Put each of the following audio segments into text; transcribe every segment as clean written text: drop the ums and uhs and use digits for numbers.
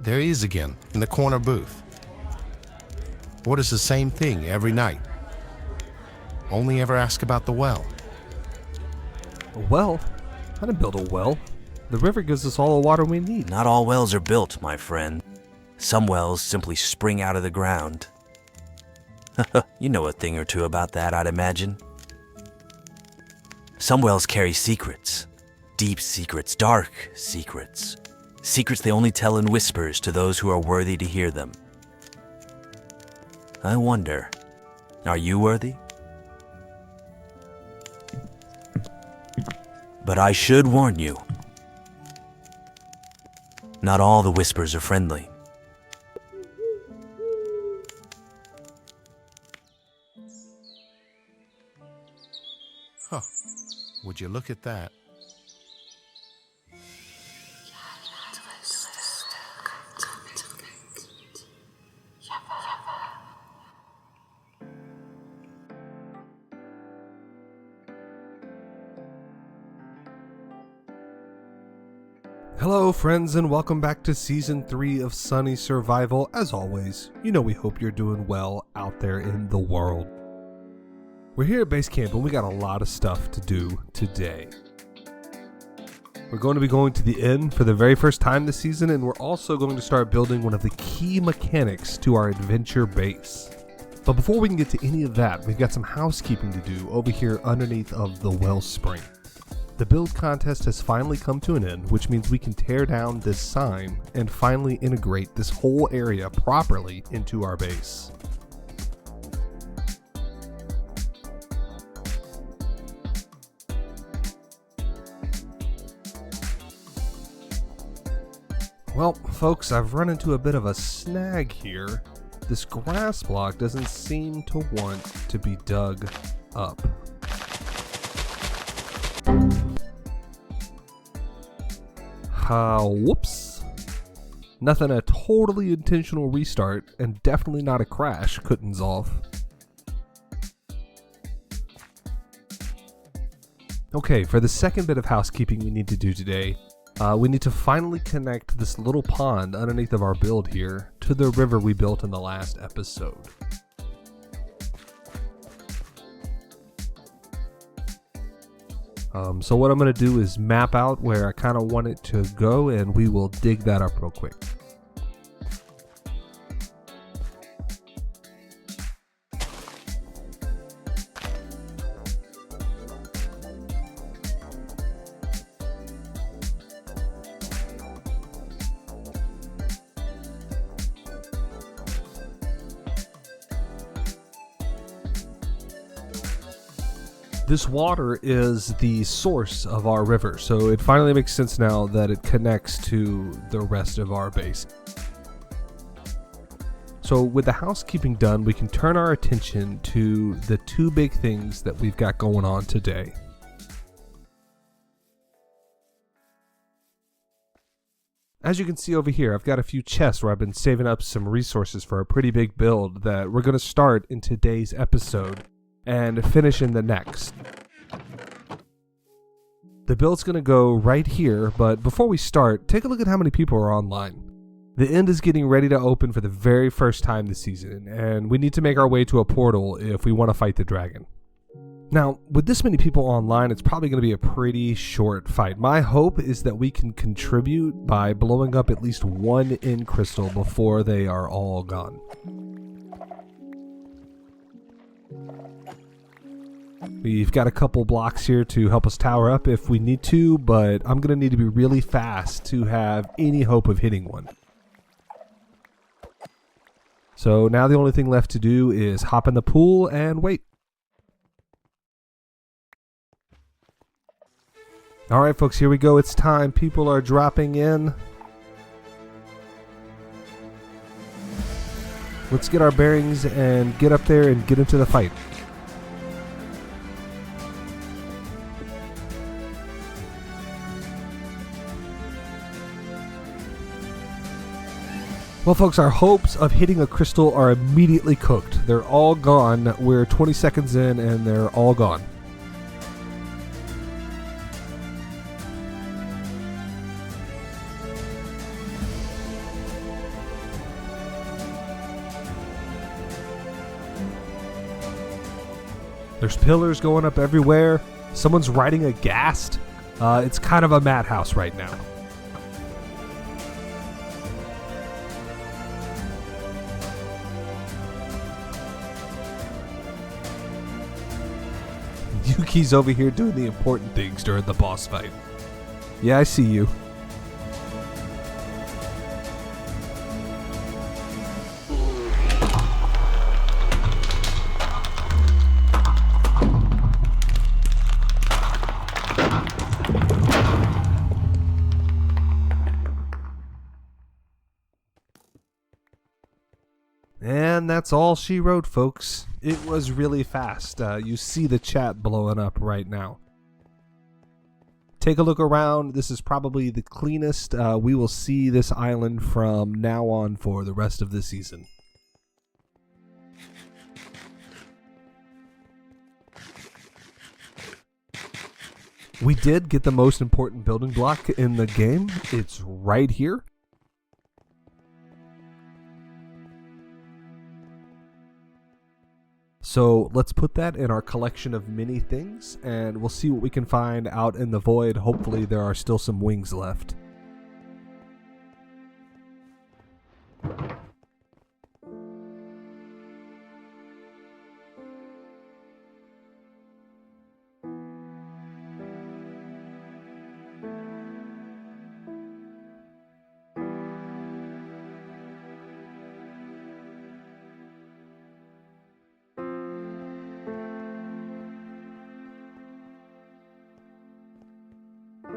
There he is again, in the corner booth. Orders the same thing every night. Only ever ask about the well. A well? I didn't build a well. The river gives us all the water we need. Not all wells are built, my friend. Some wells simply spring out of the ground. You know a thing or two about that, I'd imagine. Some wells carry secrets. Deep secrets, dark secrets. Secrets they only tell in whispers to those who are worthy to hear them. I wonder, are you worthy? But I should warn you, not all the whispers are friendly. Huh. Would you look at that? Hello friends, and welcome back to Season 3 of Sunny Survival. As always, you know we hope you're doing well out there in the world. We're here at base camp and we got a lot of stuff to do today. We're going to be going to the inn for the very first time this season, and we're also going to start building one of the key mechanics to our adventure base. But before we can get to any of that, we've got some housekeeping to do over here underneath of the wellspring. The build contest has finally come to an end, which means we can tear down this sign and finally integrate this whole area properly into our base. Well, folks, I've run into a bit of a snag here. This grass block doesn't seem to want to be dug up. Whoops. Nothing a totally intentional restart, and definitely not a crash couldn't solve. Okay, for the second bit of housekeeping we need to do today, we need to finally connect this little pond underneath of our build here to the river we built in the last episode. So what I'm going to do is map out where I kind of want it to go, and we will dig that up real quick. This water is the source of our river, so it finally makes sense now that it connects to the rest of our base. So with the housekeeping done, we can turn our attention to the two big things that we've got going on today. As you can see over here, I've got a few chests where I've been saving up some resources for a pretty big build that we're going to start in today's episode and finish in the next. The build's going to go right here, but before we start, take a look at how many people are online. The end is getting ready to open for the very first time this season, and we need to make our way to a portal if we want to fight the dragon. Now, with this many people online, it's probably going to be a pretty short fight. My hope is that we can contribute by blowing up at least one end crystal before they are all gone. We've got a couple blocks here to help us tower up if we need to, but I'm going to need to be really fast to have any hope of hitting one. So now the only thing left to do is hop in the pool and wait. Alright folks, here we go. It's time. People are dropping in. Let's get our bearings and get up there and get into the fight. Well folks, our hopes of hitting a crystal are immediately cooked. They're all gone. We're 20 seconds in and they're all gone. There's pillars going up everywhere. Someone's riding a ghast. It's kind of a madhouse right now. Yuki's over here doing the important things during the boss fight. Yeah, I see you. And that's all she wrote, folks. It was really fast. You see the chat blowing up right now. Take a look around. This is probably the cleanest we will see this island from now on for the rest of the season. We did get the most important building block in the game. It's right here. So let's put that in our collection of mini things, and we'll see what we can find out in the void. Hopefully there are still some wings left.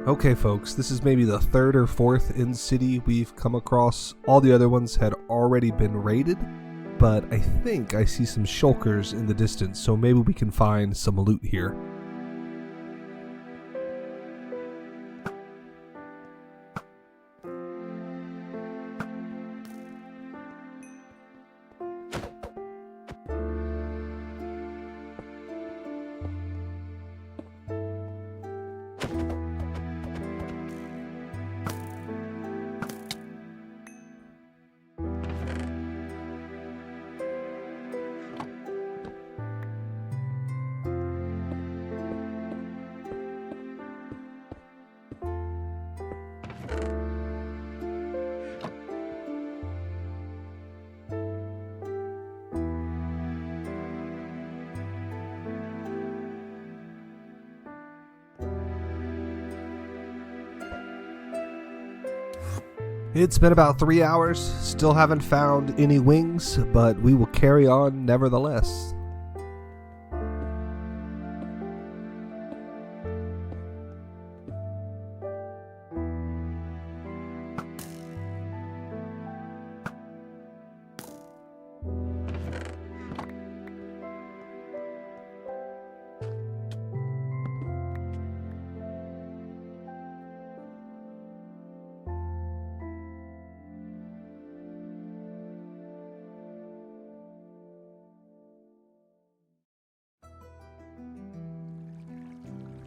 Okay folks, this is maybe the third or fourth in-city we've come across. All the other ones had already been raided, but I think I see some shulkers in the distance, so maybe we can find some loot here. It's been about 3 hours, still haven't found any wings, but we will carry on nevertheless.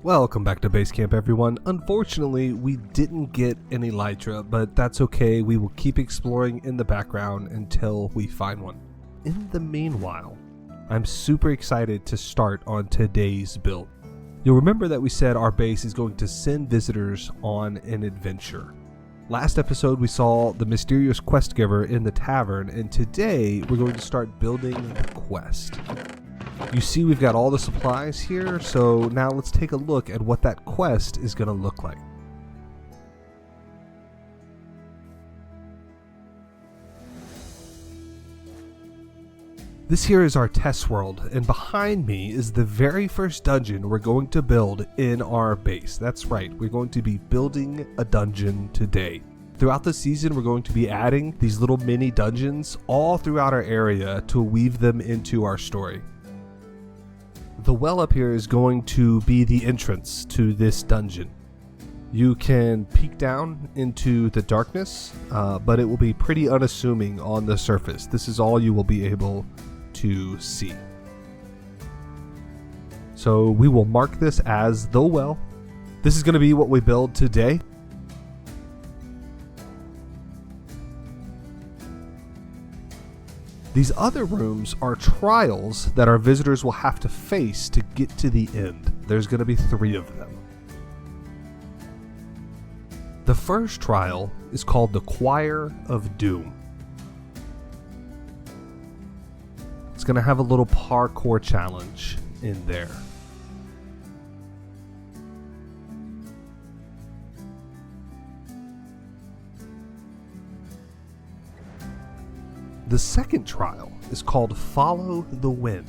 Welcome back to base camp, everyone. Unfortunately, we didn't get an elytra, but that's okay. We will keep exploring in the background until we find one. In the meanwhile, I'm super excited to start on today's build. You'll remember that we said our base is going to send visitors on an adventure. Last episode we saw the mysterious quest giver in the tavern, and today we're going to start building the quest. You see we've got all the supplies here, so now let's take a look at what that quest is going to look like. This here is our test world, and behind me is the very first dungeon we're going to build in our base. That's right, we're going to be building a dungeon today. Throughout the season, we're going to be adding these little mini dungeons all throughout our area to weave them into our story. The well up here is going to be the entrance to this dungeon. You can peek down into the darkness, but it will be pretty unassuming on the surface. This is all you will be able to see. So we will mark this as the well. This is going to be what we build today. These other rooms are trials that our visitors will have to face to get to the end. There's going to be 3 of them. The first trial is called the Choir of Doom. It's going to have a little parkour challenge in there. The second trial is called Follow the Wind.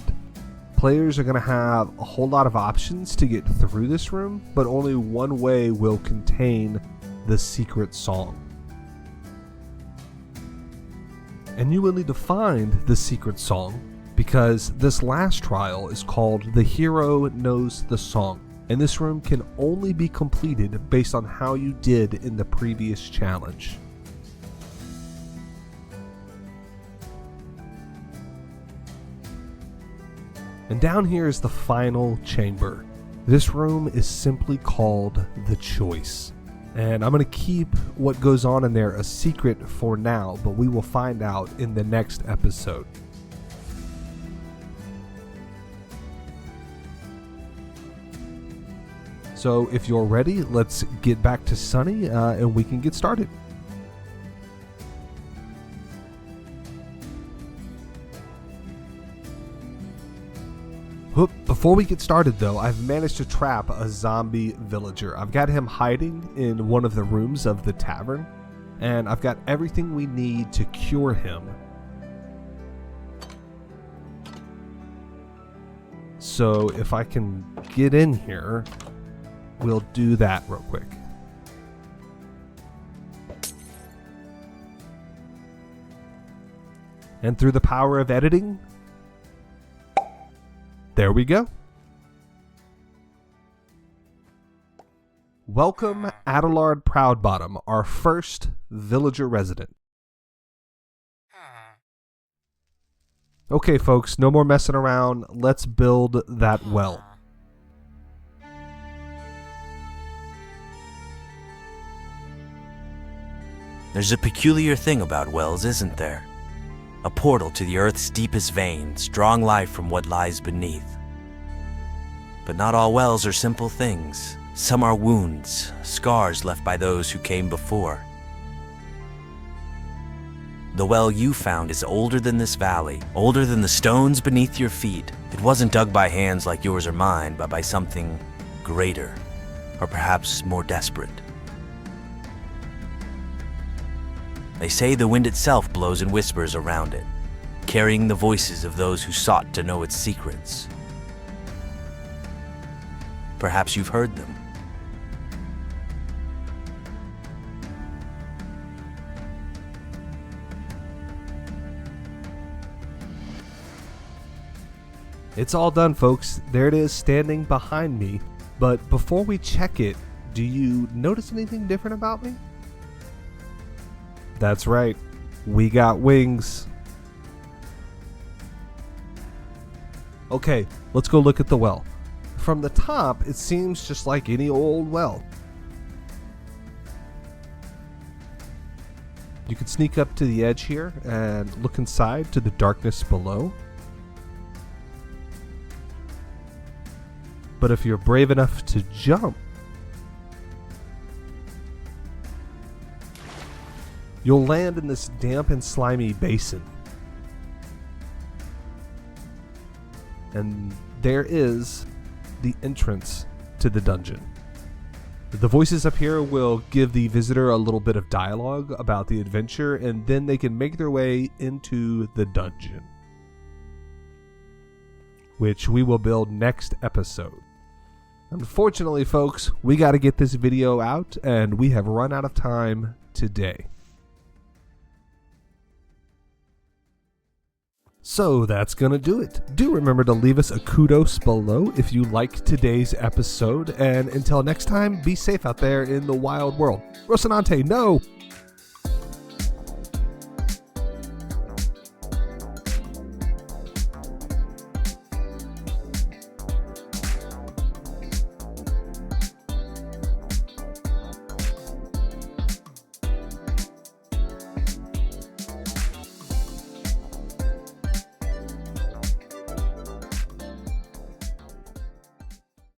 Players are going to have a whole lot of options to get through this room, but only one way will contain the secret song. And you will need to find the secret song because this last trial is called The Hero Knows the Song, and this room can only be completed based on how you did in the previous challenge. And down here is the final chamber. This room is simply called The Choice. And I'm going to keep what goes on in there a secret for now, but we will find out in the next episode. So if you're ready, let's get back to Sunny and we can get started. Before we get started though, I've managed to trap a zombie villager. I've got him hiding in one of the rooms of the tavern, and I've got everything we need to cure him. So if I can get in here, we'll do that real quick. And through the power of editing, there we go. Welcome Adelard Proudbottom, our first villager resident. Okay folks, no more messing around. Let's build that well. There's a peculiar thing about wells, isn't there? A portal to the earth's deepest veins, drawing life from what lies beneath. But not all wells are simple things. Some are wounds, scars left by those who came before. The well you found is older than this valley, older than the stones beneath your feet. It wasn't dug by hands like yours or mine, but by something greater, or perhaps more desperate. They say the wind itself blows in whispers around it, carrying the voices of those who sought to know its secrets. Perhaps you've heard them. It's all done, folks. There it is, standing behind me. But before we check it, do you notice anything different about me? That's right, we got wings. Okay, let's go look at the well. From the top, it seems just like any old well. You can sneak up to the edge here and look inside to the darkness below. But if you're brave enough to jump, you'll land in this damp and slimy basin. And there is the entrance to the dungeon. The voices up here will give the visitor a little bit of dialogue about the adventure, and then they can make their way into the dungeon, which we will build next episode. Unfortunately, folks, we got to get this video out, and we have run out of time today. So that's gonna do it. Do remember to leave us a kudos below if you liked today's episode, and until next time, be safe out there in the wild world. Rocinante, no!